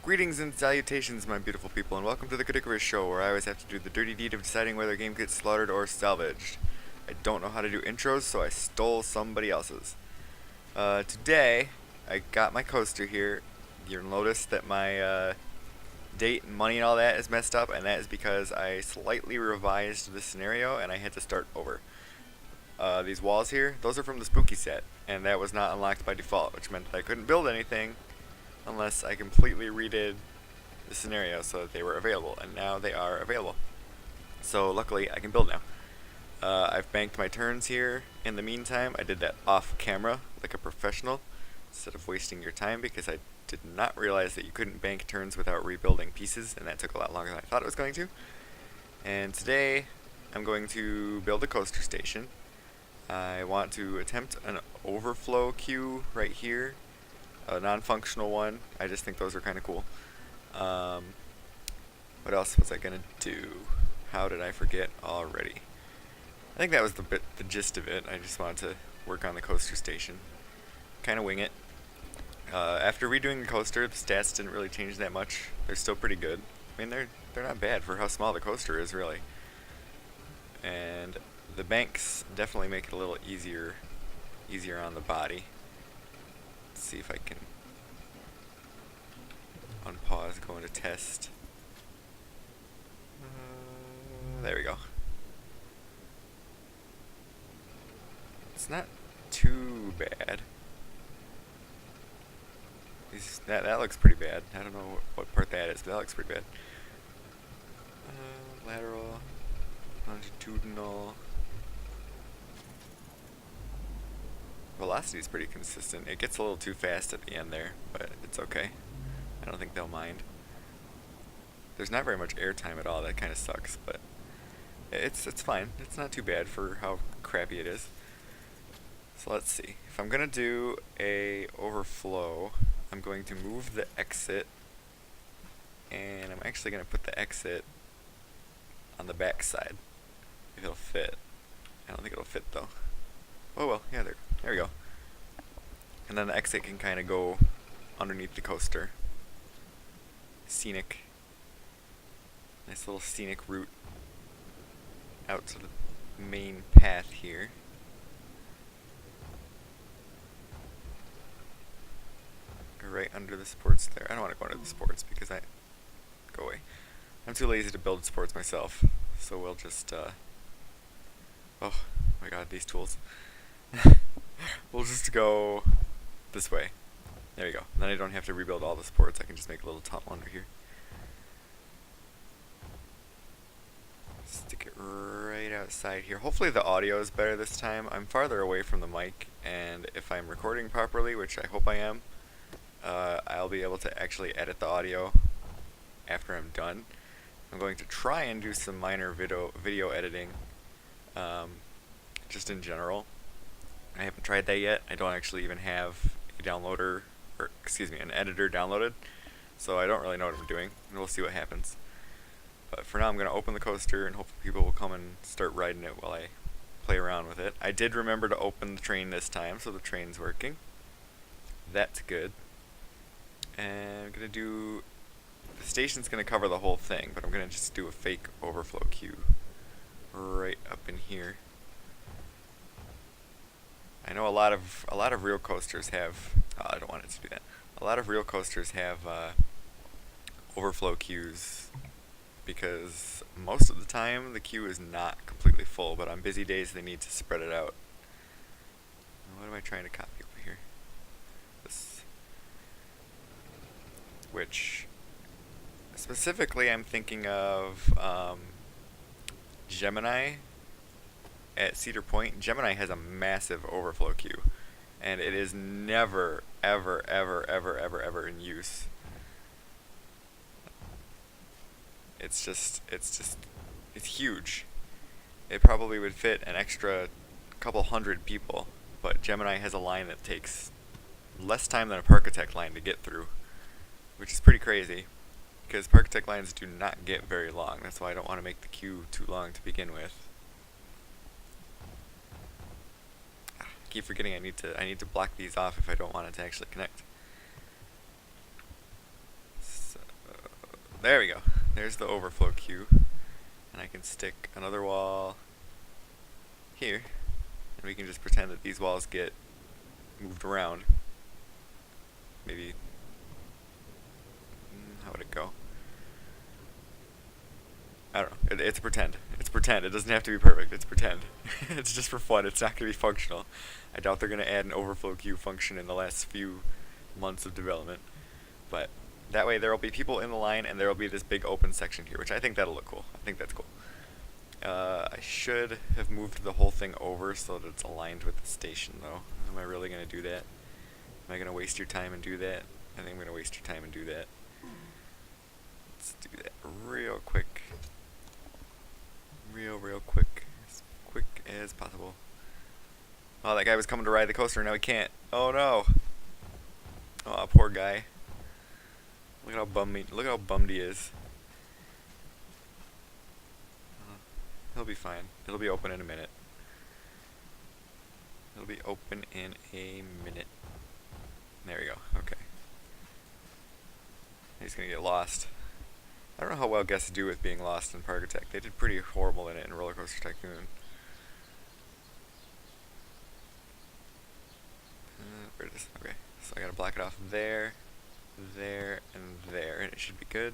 Greetings and salutations, my beautiful people, and welcome to the Cadicarous Show, where I always have to do the dirty deed of deciding whether a game gets slaughtered or salvaged. I don't know how to do intros, so I stole somebody else's. Today, I got my coaster here. You'll notice that my date and money and all that is messed up, and that is because I slightly revised the scenario and I had to start over. These walls here, those are from the Spooky set, and that was not unlocked by default, which meant that I couldn't build anything unless I completely redid the scenario so that they were available, and now they are available. So luckily I can build now. I've banked my turns here. In the meantime, I did that off camera like a professional instead of wasting your time, because I did not realize that you couldn't bank turns without rebuilding pieces, and that took a lot longer than I thought it was going to. And today I'm going to build a coaster station. I want to attempt an overflow queue right here, a non-functional one. I just think those are kind of cool. What else was I gonna do? How did I forget already? I think that was the gist of it. I just wanted to work on the coaster station, kind of wing it. After redoing the coaster, the stats didn't really change that much. They're still pretty good. I mean, they're not bad for how small the coaster is, really. And the banks definitely make it a little easier on the body. Let's see if I can unpause, go into test. There we go. It's not too bad. That looks pretty bad. I don't know what part that is, but that looks pretty bad. Lateral, longitudinal. Velocity is pretty consistent. It gets a little too fast at the end there, but it's okay. I don't think they'll mind. There's not very much airtime at all. That kind of sucks, but it's fine. It's not too bad for how crappy it is. So let's see. If I'm gonna do a overflow, I'm going to move the exit, and I'm actually gonna put the exit on the back side if it'll fit. I don't think it'll fit though. Oh well, yeah, there we go. And then the exit can kind of go underneath the coaster. Scenic. Nice little scenic route out to the main path here. Go right under the sports there. I don't want to go under the sports because go away. I'm too lazy to build sports myself, so we'll just oh my god, these tools. We'll just go this way. There you go. Then I don't have to rebuild all the sports. I can just make a little tunnel under here. Stick it right outside here. Hopefully the audio is better this time. I'm farther away from the mic, and if I'm recording properly, which I hope I am, I'll be able to actually edit the audio after I'm done. I'm going to try and do some minor video editing, just in general. I haven't tried that yet. I don't actually even have a downloader, or excuse me, an editor downloaded, so I don't really know what I'm doing, and we'll see what happens. But for now, I'm going to open the coaster, and hopefully people will come and start riding it while I play around with it. I did remember to open the train this time, so the train's working. That's good. And I'm going to do... The station's going to cover the whole thing, but I'm going to just do a fake overflow queue right up in here. I know a lot of real coasters have... Oh, I don't want it to do that. A lot of real coasters have overflow queues, because most of the time the queue is not completely full, but on busy days they need to spread it out. What am I trying to copy over here? This. Which, specifically I'm thinking of Gemini at Cedar Point. Gemini has a massive overflow queue, and it is never, ever, ever, ever, ever, ever in use. It's huge. It probably would fit an extra couple hundred people, but Gemini has a line that takes less time than a Parkitect line to get through, which is pretty crazy, because Parkitect lines do not get very long. That's why I don't want to make the queue too long to begin with. I keep forgetting I need to block these off if I don't want it to actually connect. So There we go. There's the overflow queue. And I can stick another wall here. And we can just pretend that these walls get moved around. Maybe, how would it go? I don't know. It's pretend. It's pretend. It doesn't have to be perfect. It's pretend. It's just for fun. It's not going to be functional. I doubt they're going to add an overflow queue function in the last few months of development. But that way there will be people in the line and there will be this big open section here, which I think that'll look cool. I think that's cool. I should have moved the whole thing over so that it's aligned with the station, though. Am I really going to do that? Am I going to waste your time and do that? I think I'm going to waste your time and do that. Let's do that real quick. Real quick. As quick as possible. Oh, that guy was coming to ride the coaster, now he can't. Oh no! Oh, poor guy. Look how bummed he is. He'll be fine. It'll be open in a minute. It'll be open in a minute. There we go. Okay. He's gonna get lost. I don't know how well guests do with being lost in Park Attack. They did pretty horrible in it in Roller Coaster Tycoon. Where it is? Okay. So I gotta block it off there, there, and there, and it should be good.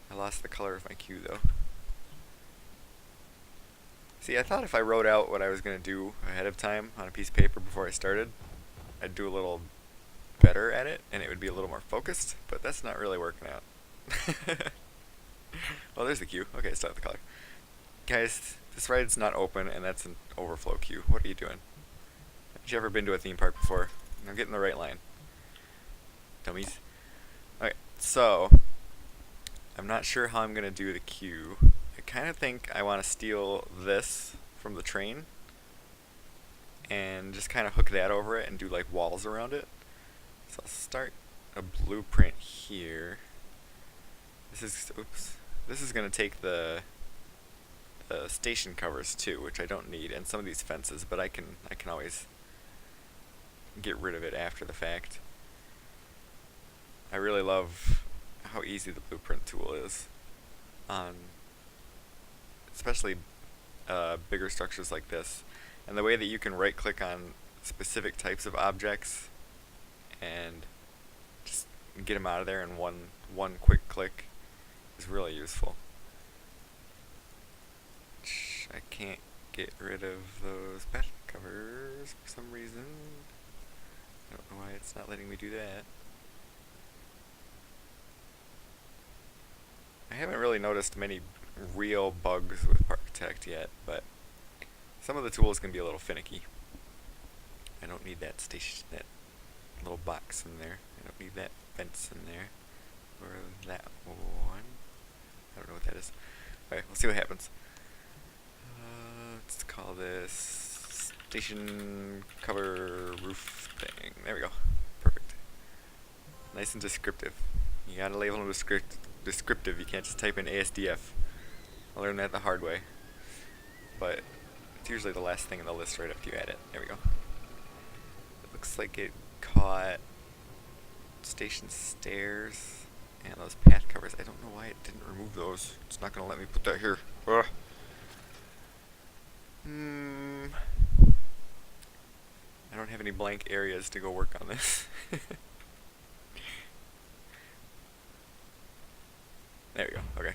I lost the color of my cue though. See, I thought if I wrote out what I was going to do ahead of time on a piece of paper before I started, I'd do a little better at it, and it would be a little more focused, but that's not really working out. Well, there's the queue. Okay, start the color. Guys, this ride's not open, and that's an overflow queue. What are you doing? Have you ever been to a theme park before? Now get in the right line. Dummies. Okay, so, I'm not sure how I'm going to do the queue. I kind of think I want to steal this from the train and just kind of hook that over it and do like walls around it. So I'll start a blueprint here. This is going to take the station covers too, which I don't need, and some of these fences, but I can always get rid of it after the fact. I really love how easy the blueprint tool is on especially bigger structures like this, and the way that you can right click on specific types of objects and just get them out of there in one quick click is really useful. I can't get rid of those path covers for some reason. I don't know why it's not letting me do that. I haven't really noticed many real bugs with Parkitect yet, but some of the tools can be a little finicky. I don't need that little box in there. I don't need that fence in there. Or that one. I don't know what that is. Alright, we'll see what happens. Let's call this station cover roof thing. There we go. Perfect. Nice and descriptive. You gotta label them descriptive. You can't just type in ASDF. I learned that the hard way. But it's usually the last thing in the list right after you add it. There we go. It looks like it caught station stairs and those path covers. I don't know why it didn't remove those. It's not going to let me put that here. Ugh. I don't have any blank areas to go work on this. There we go. Okay.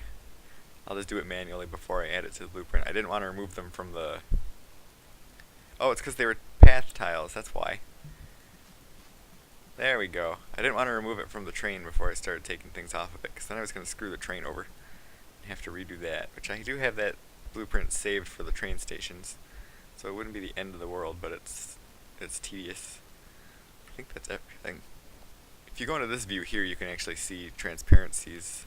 I'll just do it manually before I add it to the blueprint. I didn't want to remove them from the... Oh, it's because they were path tiles. That's why. There we go. I didn't want to remove it from the train before I started taking things off of it, because then I was going to screw the train over and have to redo that. Which I do have that blueprint saved for the train stations, so it wouldn't be the end of the world, but it's tedious. I think that's everything. If you go into this view here, you can actually see transparencies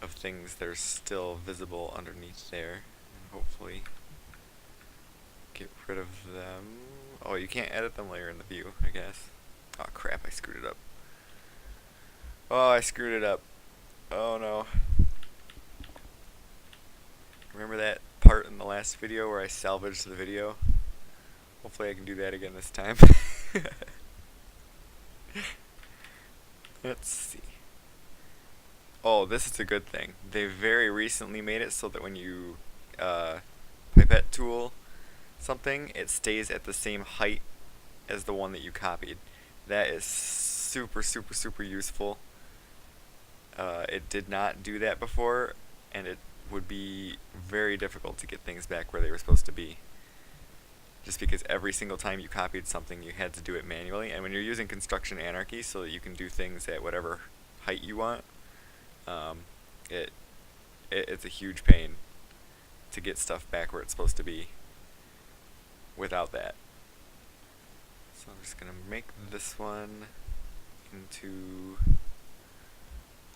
of things that are still visible underneath there, and hopefully get rid of them. Oh, you can't edit them later in the view, I guess. Oh crap, I screwed it up. Oh, I screwed it up. Oh no. Remember that part in the last video where I salvaged the video? Hopefully I can do that again this time. Let's see. Oh, this is a good thing. They very recently made it so that when you uh, pipette tool something, it stays at the same height as the one that you copied. That is super, super, super useful. It did not do that before, and it would be very difficult to get things back where they were supposed to be. Just because every single time you copied something, you had to do it manually. And when you're using construction anarchy so that you can do things at whatever height you want, um, it, it's a huge pain to get stuff back where it's supposed to be without that. So I'm just gonna make this one into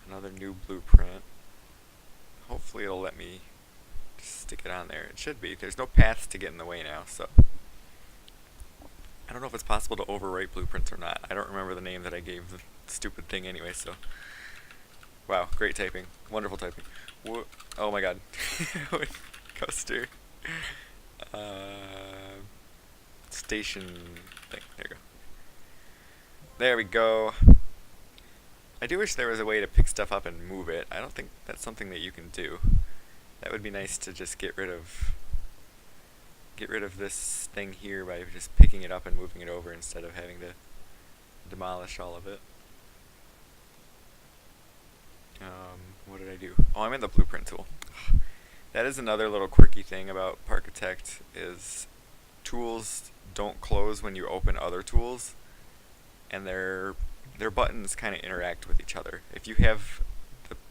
another new blueprint. Hopefully it'll let me just stick it on there. It should be. There's no paths to get in the way now, so I don't know if it's possible to overwrite blueprints or not. I don't remember the name that I gave the stupid thing anyway, so. Wow, great typing. Wonderful typing. Oh my god. Coaster. Station thing. There you go. There we go. I do wish there was a way to pick stuff up and move it. I don't think that's something that you can do. That would be nice to just get rid of this thing here by just picking it up and moving it over instead of having to demolish all of it. What did I do? Oh, I'm in the blueprint tool. That is another little quirky thing about Parkitect is tools don't close when you open other tools, and their buttons kind of interact with each other. If you have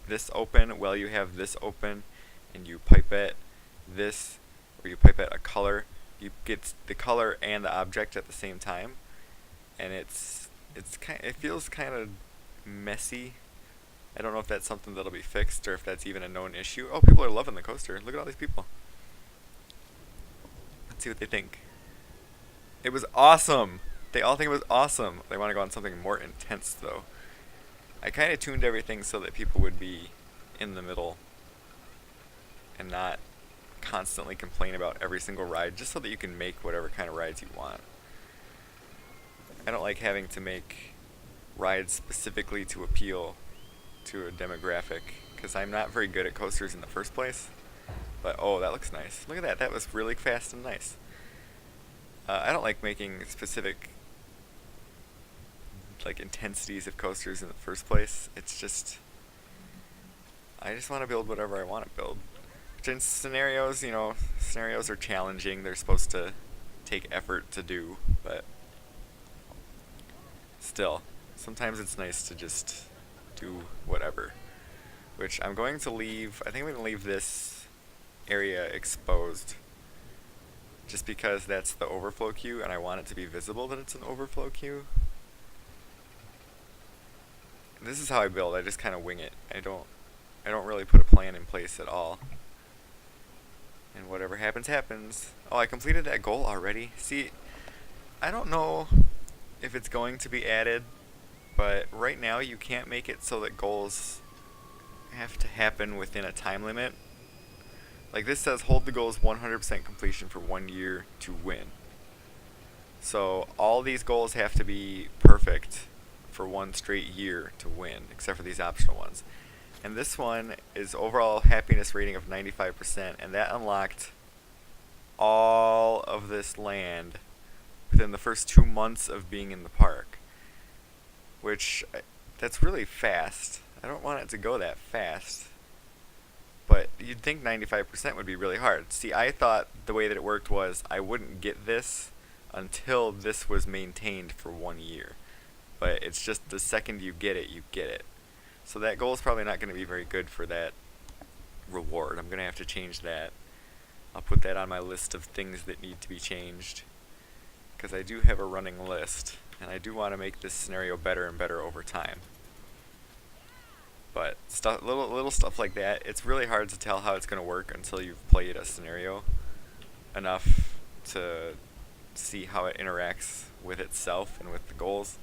this open while you have this open, and you pipette this, or you pipette a color, you get the color and the object at the same time, and it feels kind of messy. I don't know if that's something that'll be fixed or if that's even a known issue. Oh, people are loving the coaster. Look at all these people. Let's see what they think. It was awesome. They all think it was awesome. They want to go on something more intense, though. I kind of tuned everything so that people would be in the middle and not constantly complain about every single ride, just so that you can make whatever kind of rides you want. I don't like having to make rides specifically to appeal to a demographic, because I'm not very good at coasters in the first place. But oh, that looks nice. Look at that. That was really fast and nice. I don't like making specific like intensities of coasters in the first place. It's just, I just want to build whatever I want to build. Which in scenarios, you know, scenarios are challenging. They're supposed to take effort to do, but still, sometimes it's nice to just do whatever. Which I'm going to leave, I think I'm going to leave this area exposed. Just because that's the overflow queue and I want it to be visible that it's an overflow queue. This is how I build, I just kind of wing it. I don't really put a plan in place at all. And whatever happens, happens. Oh, I completed that goal already? See, I don't know if it's going to be added, but right now you can't make it so that goals have to happen within a time limit. Like this says, hold the goals 100% completion for 1 year to win. So all these goals have to be perfect for 1 straight year to win, except for these optional ones. And this one is overall happiness rating of 95%, and that unlocked all of this land within the first 2 months of being in the park. Which, that's really fast. I don't want it to go that fast. But you'd think 95% would be really hard. See, I thought the way that it worked was I wouldn't get this until this was maintained for 1 year. But it's just the second you get it, you get it. So that goal is probably not going to be very good for that reward. I'm going to have to change that. I'll put that on my list of things that need to be changed, because I do have a running list, and I do want to make this scenario better and better over time. But little stuff like that, it's really hard to tell how it's going to work until you've played a scenario enough to see how it interacts with itself and with the goals.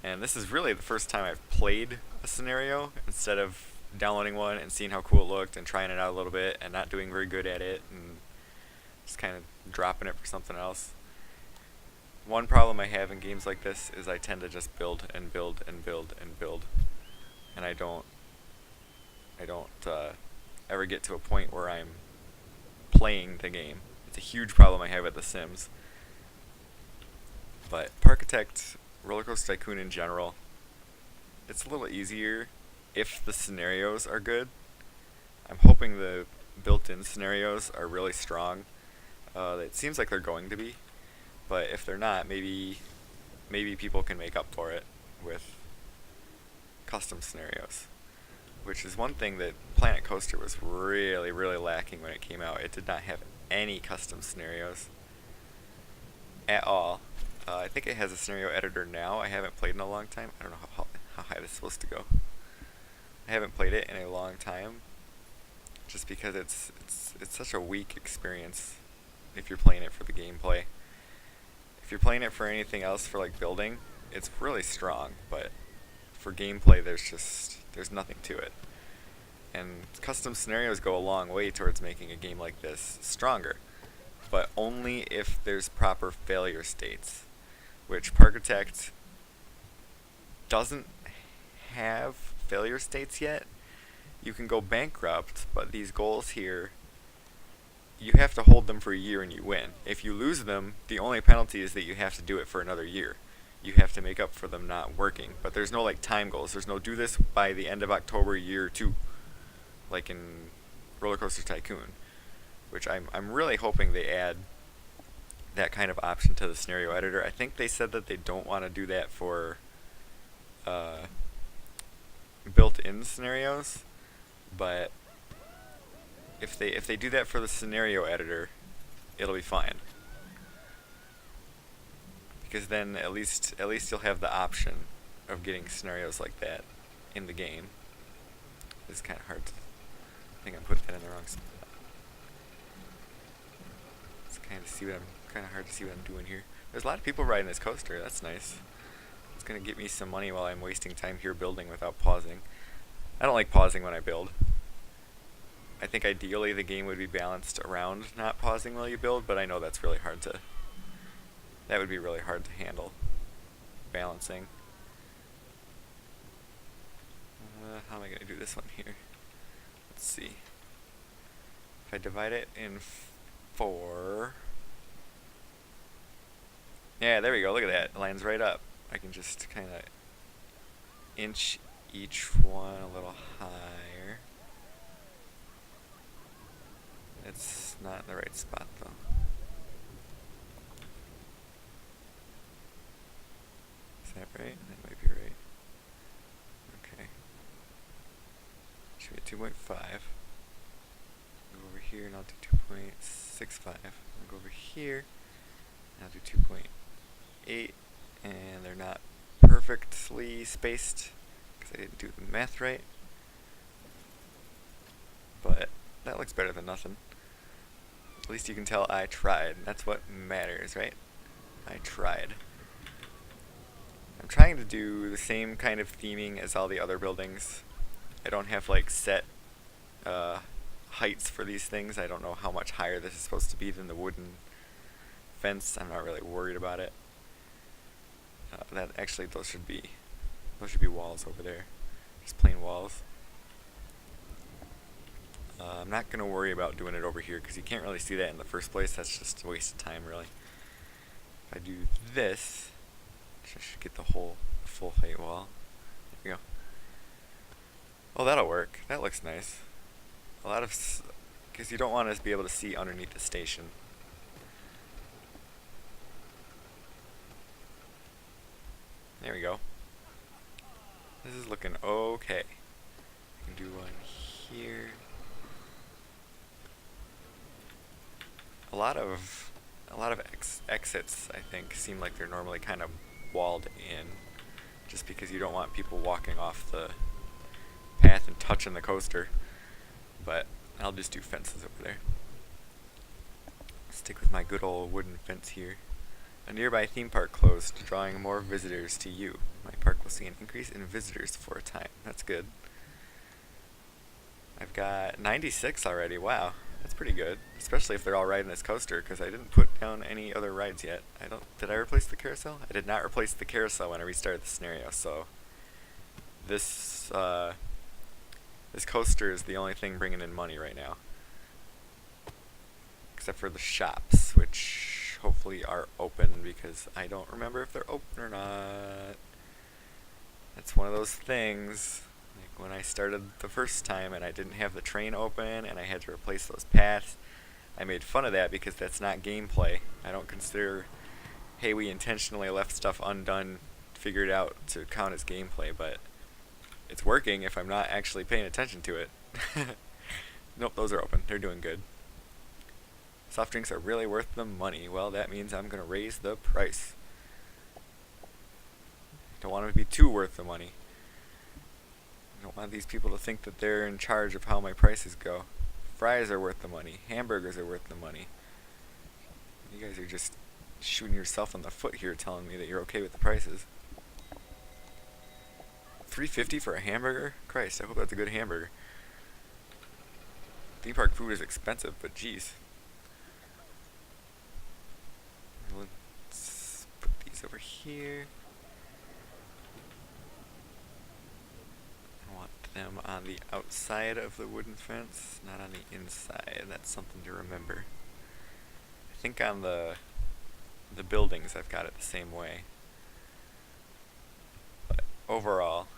And this is really the first time I've played a scenario instead of downloading one and seeing how cool it looked and trying it out a little bit and not doing very good at it and just kind of dropping it for something else. One problem I have in games like this is I tend to just build and build and build and build, and I don't ever get to a point where I'm playing the game. It's a huge problem I have with The Sims. But Parkitect, Roller Coaster Tycoon in general, it's a little easier if the scenarios are good. I'm hoping the built-in scenarios are really strong. It seems like they're going to be, but if they're not, maybe people can make up for it with custom scenarios, which is one thing that Planet Coaster was really, really lacking when it came out. It did not have any custom scenarios at all. I think it has a scenario editor now. I haven't played in a long time. I don't know how high this is supposed to go. I haven't played it in a long time, just because it's such a weak experience if you're playing it for the gameplay. If you're playing it for anything else, for like building, it's really strong, but for gameplay there's nothing to it. And custom scenarios go a long way towards making a game like this stronger, but only if there's proper failure states, which Parkitect doesn't have failure states yet. You can go bankrupt, but these goals here, you have to hold them for a year and you win. If you lose them, the only penalty is that you have to do it for another year. You have to make up for them not working. But there's no like time goals. There's no do this by the end of October year 2, like in Roller Coaster Tycoon, which I'm really hoping they add that kind of option to the scenario editor. I think they said that they don't want to do that for built-in scenarios, but if they do that for the scenario editor, it'll be fine. Because then at least you'll have the option of getting scenarios like that in the game. It's kind of hard to, I think I'm putting that in the wrong spot. It's kind of hard to see what I'm doing here. There's a lot of people riding this coaster. That's nice. It's gonna get me some money while I'm wasting time here building without pausing. I don't like pausing when I build. I think ideally the game would be balanced around not pausing while you build, but I know that would be really hard to handle, balancing. How am I going to do this one here? Let's see. If I divide it in 4... Yeah, there we go, look at that, it lines right up. I can just kind of inch each one a little higher. It's not in the right spot though. Is that right? That might be right. Okay. Should be at 2.5. Go over here and I'll do 2.65. I'll go over here and I'll do 2.8. And they're not perfectly spaced because I didn't do the math right. But that looks better than nothing. At least you can tell I tried. That's what matters, right? I tried. I'm trying to do the same kind of theming as all the other buildings. I don't have like set heights for these things. I don't know how much higher this is supposed to be than the wooden fence. I'm not really worried about it. That actually those should be walls over there. Just plain walls. I'm not going to worry about doing it over here because you can't really see that in the first place. That's just a waste of time, really. If I do this, I should get the full height wall. There we go. Oh, that'll work. That looks nice. Because you don't want to be able to see underneath the station. There we go. This is looking okay. I can do one here. A lot of exits, I think, seem like they're normally kind of walled in, just because you don't want people walking off the path and touching the coaster. But I'll just do fences over there. Stick with my good old wooden fence here. A nearby theme park closed, drawing more visitors to you. My park will see an increase in visitors for a time. That's good. I've got 96 already. Wow, that's pretty good. Especially if they're all riding this coaster, because I didn't put down any other rides yet. Did I replace the carousel? I did not replace the carousel when I restarted the scenario, so this This coaster is the only thing bringing in money right now. Except for the shops, which hopefully are open, because I don't remember if they're open or not. That's one of those things, like when I started the first time and I didn't have the train open and I had to replace those paths. I made fun of that because that's not gameplay. I don't consider, hey, we intentionally left stuff undone, figured out to count as gameplay, but it's working if I'm not actually paying attention to it. Nope, those are open. They're doing good. Soft drinks are really worth the money. Well, that means I'm going to raise the price. Don't want them to be too worth the money. I don't want these people to think that they're in charge of how my prices go. Fries are worth the money. Hamburgers are worth the money. You guys are just shooting yourself in the foot here telling me that you're okay with the prices. $3.50 for a hamburger? Christ, I hope that's a good hamburger. Theme park food is expensive, but geez. Let's put these over here. I want them on the outside of the wooden fence, not on the inside. That's something to remember. I think on the buildings I've got it the same way. But overall,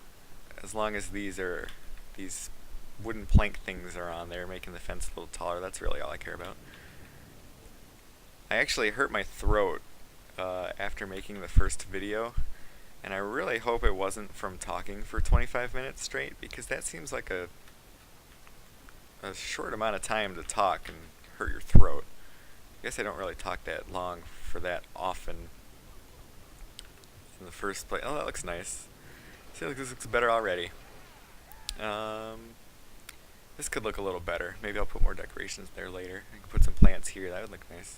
as long as these wooden plank things are on there, making the fence a little taller, that's really all I care about. I actually hurt my throat after making the first video, and I really hope it wasn't from talking for 25 minutes straight, because that seems like a short amount of time to talk and hurt your throat. I guess I don't really talk that long for that often in the first place. Oh, that looks nice. I feel like this looks better already. This could look a little better. Maybe I'll put more decorations there later. I can put some plants here. That would look nice.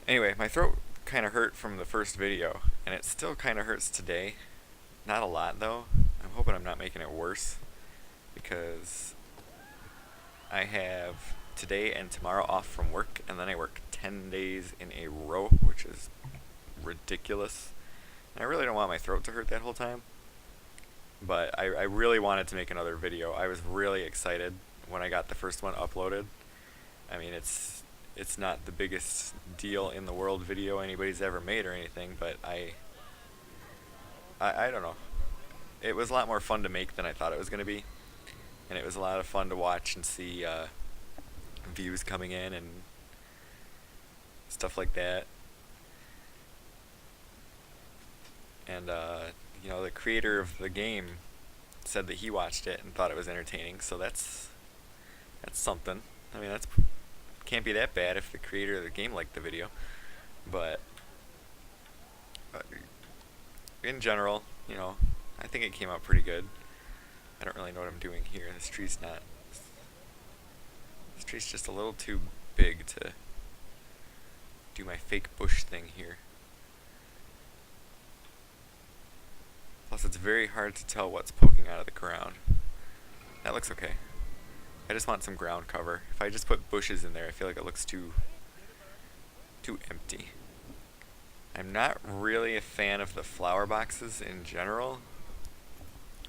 Anyway, my throat kind of hurt from the first video, and it still kind of hurts today. Not a lot, though. I'm hoping I'm not making it worse, because I have today and tomorrow off from work, and then I work 10 days in a row, which is ridiculous. And I really don't want my throat to hurt that whole time. But I really wanted to make another video. I was really excited when I got the first one uploaded. I mean, it's not the biggest deal in the world video anybody's ever made or anything, but I don't know. It was a lot more fun to make than I thought it was going to be. And it was a lot of fun to watch and see views coming in and stuff like that. And you know, the creator of the game said that he watched it and thought it was entertaining, so that's something. I mean, that's can't be that bad if the creator of the game liked the video. But in general, you know, I think it came out pretty good. I don't really know what I'm doing here. This tree's just a little too big to do my fake bush thing here. Plus, it's very hard to tell what's poking out of the ground. That looks okay. I just want some ground cover. If I just put bushes in there, I feel like it looks too empty. I'm not really a fan of the flower boxes in general,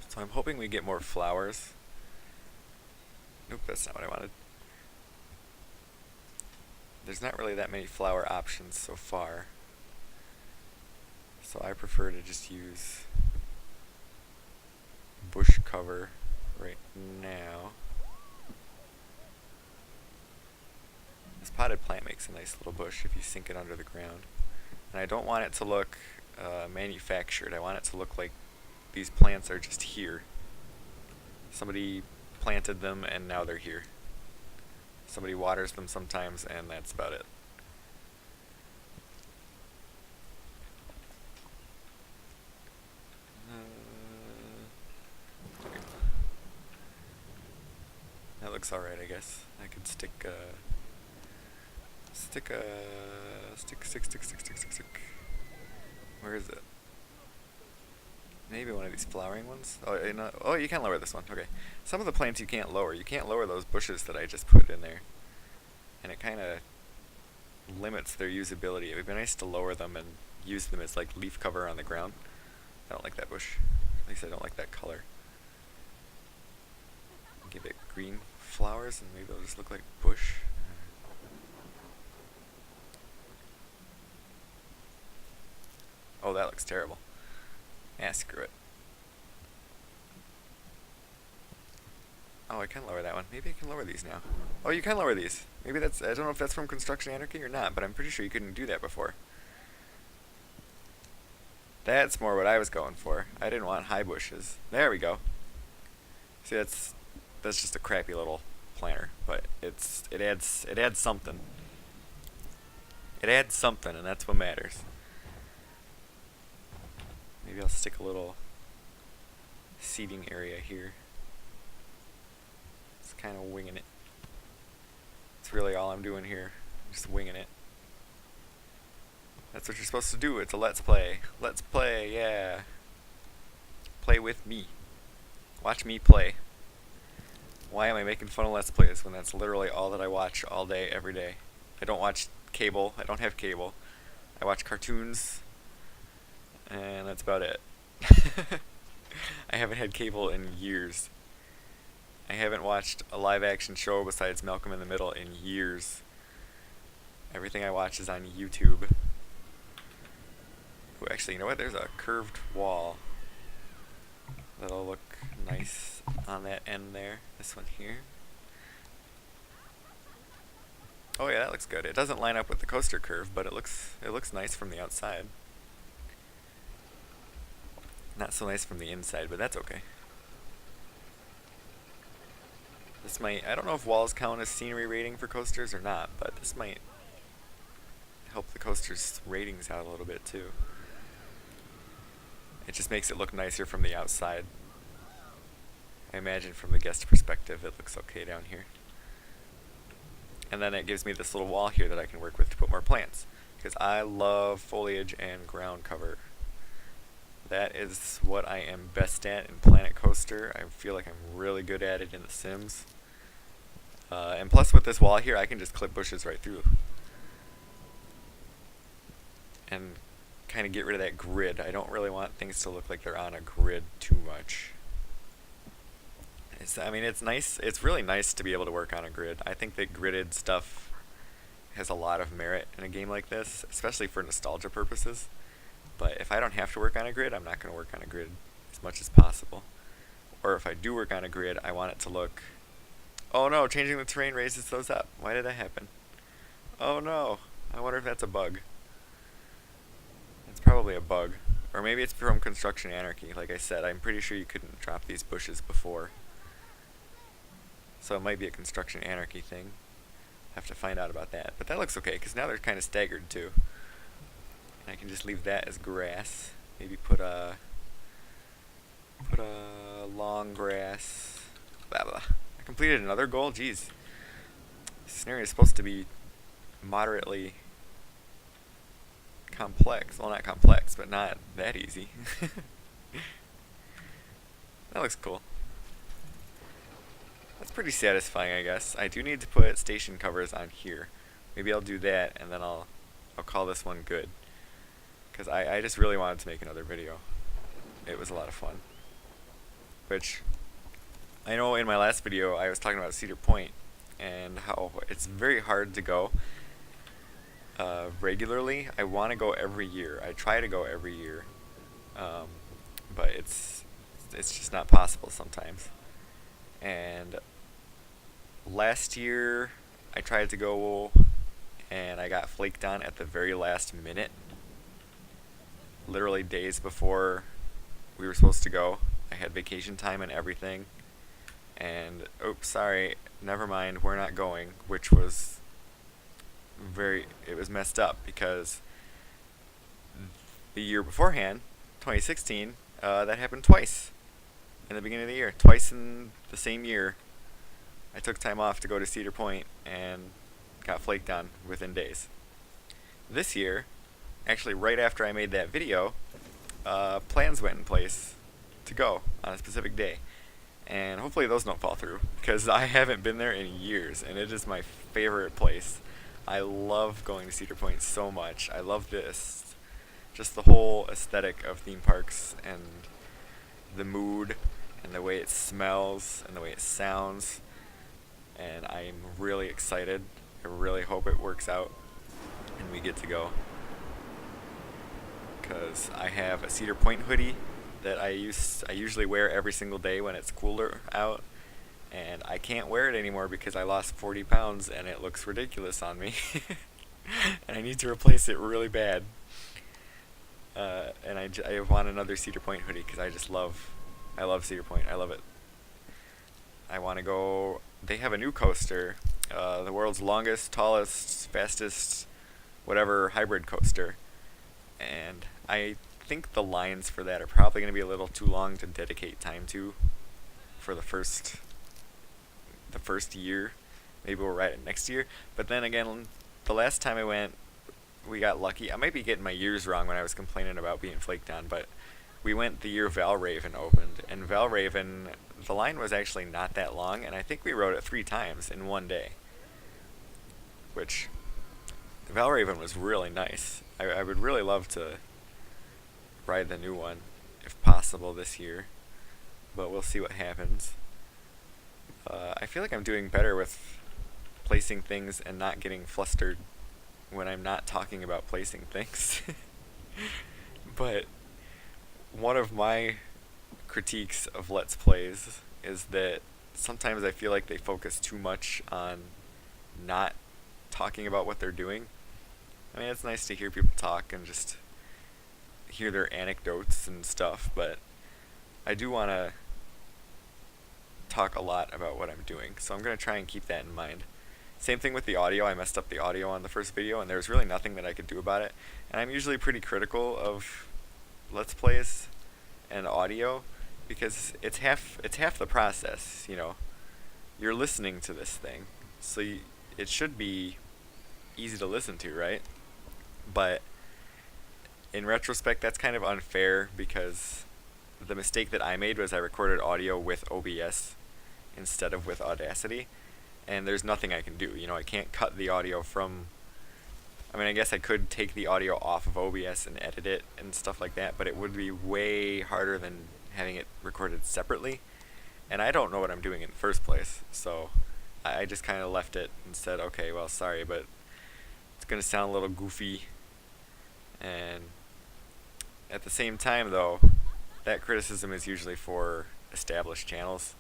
so I'm hoping we get more flowers. Nope, that's not what I wanted. There's not really that many flower options so far, so I prefer to just use bush cover right now. This potted plant makes a nice little bush if you sink it under the ground. And I don't want it to look manufactured. I want it to look like these plants are just here. Somebody planted them and now they're here. Somebody waters them sometimes and that's about it. That looks alright, I guess. I could stick. Where is it? Maybe one of these flowering ones? Oh, you can lower this one. Okay. Some of the plants you can't lower. You can't lower those bushes that I just put in there. And it kind of limits their usability. It would be nice to lower them and use them as like leaf cover on the ground. I don't like that bush. At least I don't like that color. Give it green flowers and maybe it'll just look like bush. Oh, that looks terrible. Yeah, screw it. Oh, I can lower that one. Maybe I can lower these now. Oh, you can lower these. Maybe that's, I don't know if that's from Construction Anarchy or not, but I'm pretty sure you couldn't do that before. That's more what I was going for. I didn't want high bushes. There we go. See, that's just a crappy little planter, but it adds something. It adds something, and that's what matters. Maybe I'll stick a little seating area here. It's kind of winging it. It's really all I'm doing here. Just winging it. That's what you're supposed to do. It's a let's play. Let's play, yeah. Play with me. Watch me play. Why am I making fun of let's plays when that's literally all that I watch all day, every day? I don't watch cable. I don't have cable. I watch cartoons. And that's about it. I haven't had cable in years. I haven't watched a live action show besides Malcolm in the Middle in years. Everything I watch is on YouTube. Ooh, actually, you know what? There's a curved wall. That'll look nice on that end there. This one here. Oh yeah, that looks good. It doesn't line up with the coaster curve, but it looks nice from the outside. Not so nice from the inside, but that's okay. This might, I don't know if walls count as scenery rating for coasters or not, but this might help the coaster's ratings out a little bit too. It just makes it look nicer from the outside. I imagine from the guest perspective it looks okay down here. And then it gives me this little wall here that I can work with to put more plants. Because I love foliage and ground cover. That is what I am best at in Planet Coaster. I feel like I'm really good at it in The Sims. And plus with this wall here, I can just clip bushes right through. And kind of get rid of that grid. I don't really want things to look like they're on a grid too much. I mean, it's nice. It's really nice to be able to work on a grid. I think that gridded stuff has a lot of merit in a game like this, especially for nostalgia purposes. But if I don't have to work on a grid, I'm not going to work on a grid as much as possible. Or if I do work on a grid, I want it to look... Oh no, changing the terrain raises those up. Why did that happen? Oh no, I wonder if that's a bug. It's probably a bug. Or maybe it's from Construction Anarchy. Like I said, I'm pretty sure you couldn't drop these bushes before. So it might be a Construction Anarchy thing. Have to find out about that. But that looks okay, because now they're kind of staggered too. I can just leave that as grass. Maybe put a long grass. Blah blah. I completed another goal. Jeez, this scenario is supposed to be moderately complex. Well, not complex, but not that easy. That looks cool. That's pretty satisfying, I guess. I do need to put station covers on here. Maybe I'll do that, and then I'll call this one good. Because I just really wanted to make another video. It was a lot of fun. Which, I know in my last video I was talking about Cedar Point and how it's very hard to go regularly. I want to go every year. I try to go every year. But it's just not possible sometimes. And last year I tried to go and I got flaked on at the very last minute. Literally days before we were supposed to go. I had vacation time and everything. And, oops, sorry, never mind, we're not going. Which was it was messed up because the year beforehand, 2016, that happened twice in the beginning of the year. Twice in the same year, I took time off to go to Cedar Point and got flaked on within days. This year, actually right after I made that video, plans went in place to go on a specific day. And hopefully those don't fall through, because I haven't been there in years, and it is my favorite place. I love going to Cedar Point so much. I love this just the whole aesthetic of theme parks and the mood and the way it smells and the way it sounds. And I'm really excited. I really hope it works out and we get to go. Because I have a Cedar Point hoodie that I usually wear every single day when it's cooler out. And I can't wear it anymore because I lost 40 pounds and it looks ridiculous on me. And I need to replace it really bad. And I want another Cedar Point hoodie because I love Cedar Point. I love it. I want to go. They have a new coaster, the world's longest, tallest, fastest, whatever hybrid coaster. And I think the lines for that are probably going to be a little too long to dedicate time to for the first year. Maybe we'll ride it next year. But then again, the last time I went, we got lucky. I might be getting my years wrong when I was complaining about being flaked on, but we went the year Valraven opened, and Valraven, the line was actually not that long, and I think we rode it 3 times in one day, which Valraven was really nice. I would really love to ride the new one, if possible, this year, but we'll see what happens. I feel like I'm doing better with placing things and not getting flustered when I'm not talking about placing things. But one of my critiques of Let's Plays is that sometimes I feel like they focus too much on not talking about what they're doing. I mean, it's nice to hear people talk and just hear their anecdotes and stuff, but I do want to talk a lot about what I'm doing, so I'm going to try and keep that in mind. Same thing with the audio. I messed up the audio on the first video, and there was really nothing that I could do about it. And I'm usually pretty critical of Let's Plays and audio because it's half the process. You know, you're listening to this thing, so it should be easy to listen to, right? But in retrospect, that's kind of unfair because the mistake that I made was I recorded audio with OBS instead of with Audacity. And there's nothing I can do. You know, I can't cut the audio from... I mean, I guess I could take the audio off of OBS and edit it and stuff like that, but it would be way harder than having it recorded separately. And I don't know what I'm doing in the first place, so I just kind of left it and said, okay, well, sorry, but it's going to sound a little goofy. And at the same time, though, that criticism is usually for established channels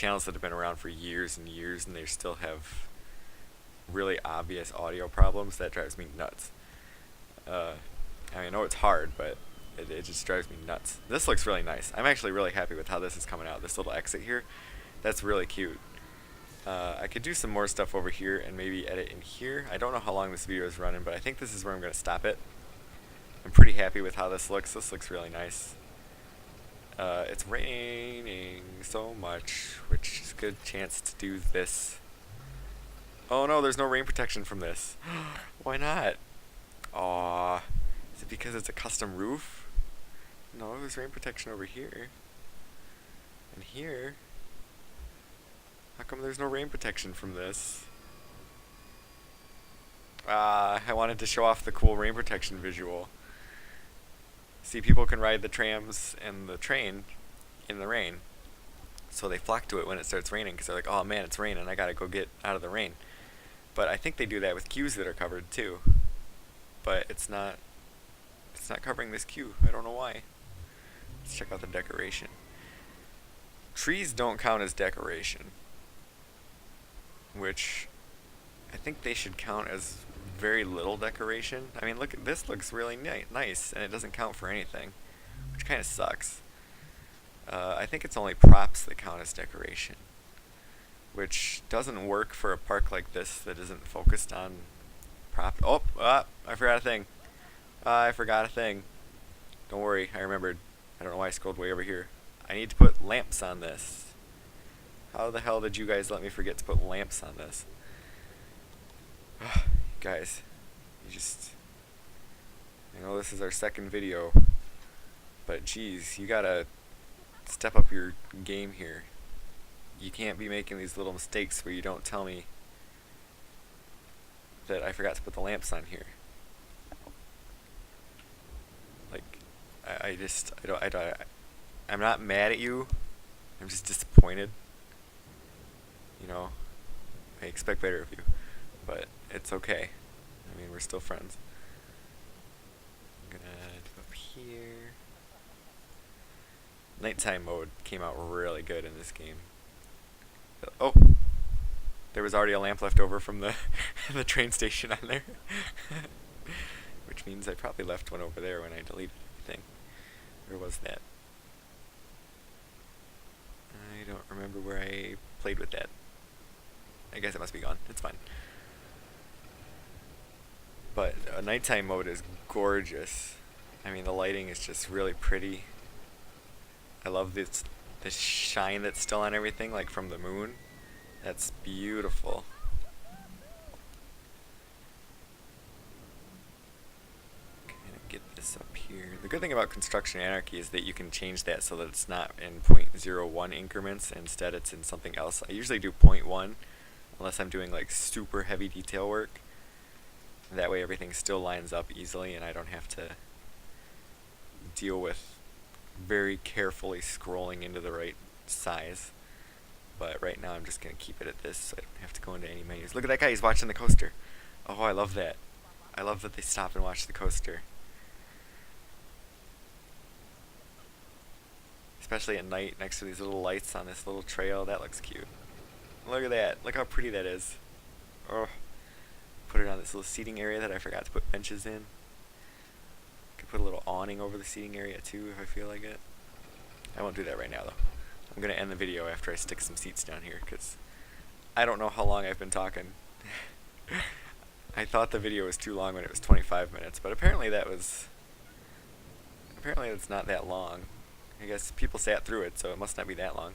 that have been around for years and years, and they still have really obvious audio problems. That drives me nuts. I mean, I know it's hard, but it just drives me nuts. This looks really nice. I'm actually really happy with how this is coming out. This little exit here, that's really cute. I could do some more stuff over here and maybe edit in here. I don't know how long this video is running, but I think this is where I'm going to stop it. I'm pretty happy with how this looks. This looks really nice. It's raining so much, which is a good chance to do this. Oh no, there's no rain protection from this. Why not? Aw, is it because it's a custom roof? No, there's rain protection over here. And here. How come there's no rain protection from this? I wanted to show off the cool rain protection visual. See, people can ride the trams and the train in the rain, so they flock to it when it starts raining because they're like, oh man, it's raining, I gotta go get out of the rain. But I think they do that with queues that are covered too. But it's not covering this queue. I don't know why. Let's check out the decoration. Trees don't count as decoration, which I think they should count as very little decoration. I mean, look, this looks really nice, and it doesn't count for anything, which kind of sucks. I think it's only props that count as decoration, which doesn't work for a park like this that isn't focused on prop. Oh, I forgot a thing. I forgot a thing. Don't worry, I remembered. I don't know why I scrolled way over here. I need to put lamps on this. How the hell did you guys let me forget to put lamps on this? Guys, I know this is our second video, but geez, you gotta step up your game here. You can't be making these little mistakes where you don't tell me that I forgot to put the lamps on here. I'm not mad at you. I'm just disappointed. You know, I expect better of you, but it's okay. I mean, we're still friends. I'm gonna do up here. Nighttime mode came out really good in this game. Oh, there was already a lamp left over from the the train station on there. Which means I probably left one over there when I deleted everything. Where was that? I don't remember where I played with that. I guess it must be gone. It's fine. But nighttime mode is gorgeous. I mean, the lighting is just really pretty. I love this shine that's still on everything, like from the moon. That's beautiful. Kind of get this up here. The good thing about Construction Anarchy is that you can change that so that it's not in 0.01 increments. Instead, it's in something else. I usually do 0.1, unless I'm doing like super heavy detail work. That way everything still lines up easily and I don't have to deal with very carefully scrolling into the right size. But right now I'm just going to keep it at this so I don't have to go into any menus. Look at that guy, he's watching the coaster. Oh, I love that. I love that they stop and watch the coaster. Especially at night next to these little lights on this little trail. That looks cute. Look at that. Look how pretty that is. Oh. Put it on this little seating area that I forgot to put benches in. Could put a little awning over the seating area too if I feel like it. I won't do that right now though. I'm going to end the video after I stick some seats down here because I don't know how long I've been talking. I thought the video was too long when it was 25 minutes, but apparently it's not that long. I guess people sat through it, so it must not be that long.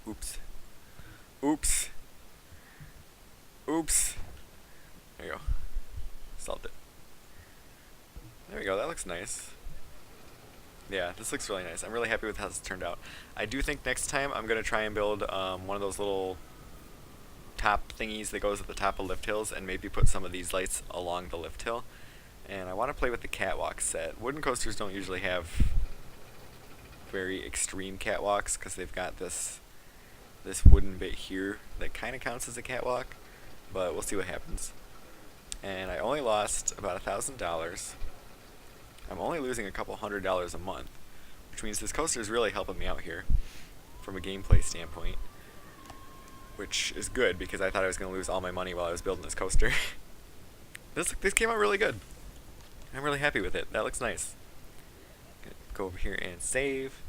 Oops. Oops. Oops. There you go. Solved it. There we go, that looks nice. Yeah, this looks really nice. I'm really happy with how this turned out. I do think next time I'm going to try and build one of those little top thingies that goes at the top of lift hills and maybe put some of these lights along the lift hill. And I want to play with the catwalk set. Wooden coasters don't usually have very extreme catwalks because they've got this wooden bit here that kind of counts as a catwalk, but we'll see what happens. And I only lost about $1,000. I'm only losing a couple $100 a month, which means this coaster is really helping me out here from a gameplay standpoint, which is good because I thought I was going to lose all my money while I was building this coaster. This came out really good. I'm really happy with it. That looks nice. Go over here and save.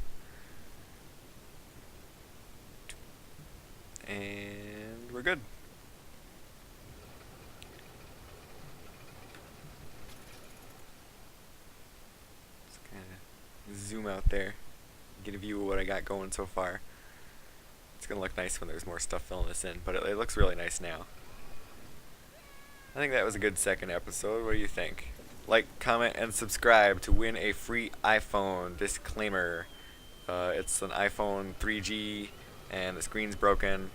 And we're good. Zoom out there, get a view of what I got going so far. It's gonna look nice when there's more stuff filling this in, but it looks really nice now. I think that was a good second episode. What do you think? Like, comment, and subscribe to win a free iPhone. Disclaimer, it's an iPhone 3G and the screen's broken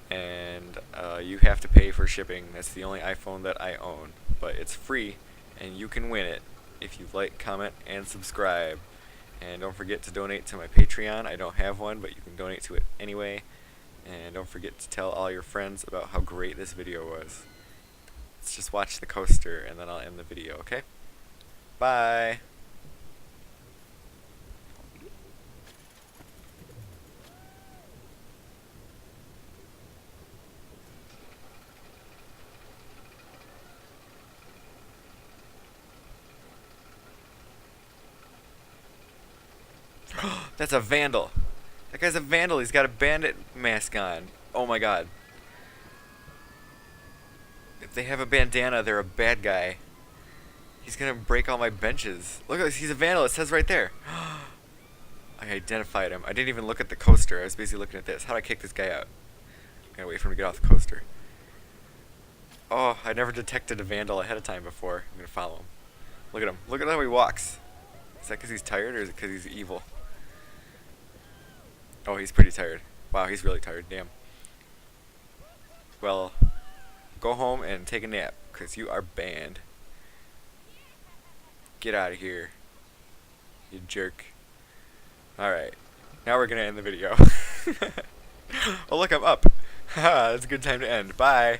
and you have to pay for shipping. That's the only iPhone that I own, but it's free and you can win it if you like, comment, and subscribe. And don't forget to donate to my Patreon. I don't have one, but you can donate to it anyway. And don't forget to tell all your friends about how great this video was. Let's just watch the coaster and then I'll end the video, okay? Bye! That's a vandal. That guy's a vandal. He's got a bandit mask on. Oh my god. If they have a bandana, they're a bad guy. He's gonna break all my benches. Look at this. He's a vandal. It says right there. I identified him. I didn't even look at the coaster. I was busy looking at this. How do I kick this guy out? I gotta wait for him to get off the coaster. Oh, I never detected a vandal ahead of time before. I'm gonna follow him. Look at him. Look at how he walks. Is that because he's tired or is it because he's evil? Oh, he's pretty tired. Wow, he's really tired. Damn. Well, go home and take a nap, because you are banned. Get out of here, you jerk. Alright, now we're gonna end the video. Oh look, I'm up. Haha, that's a good time to end. Bye.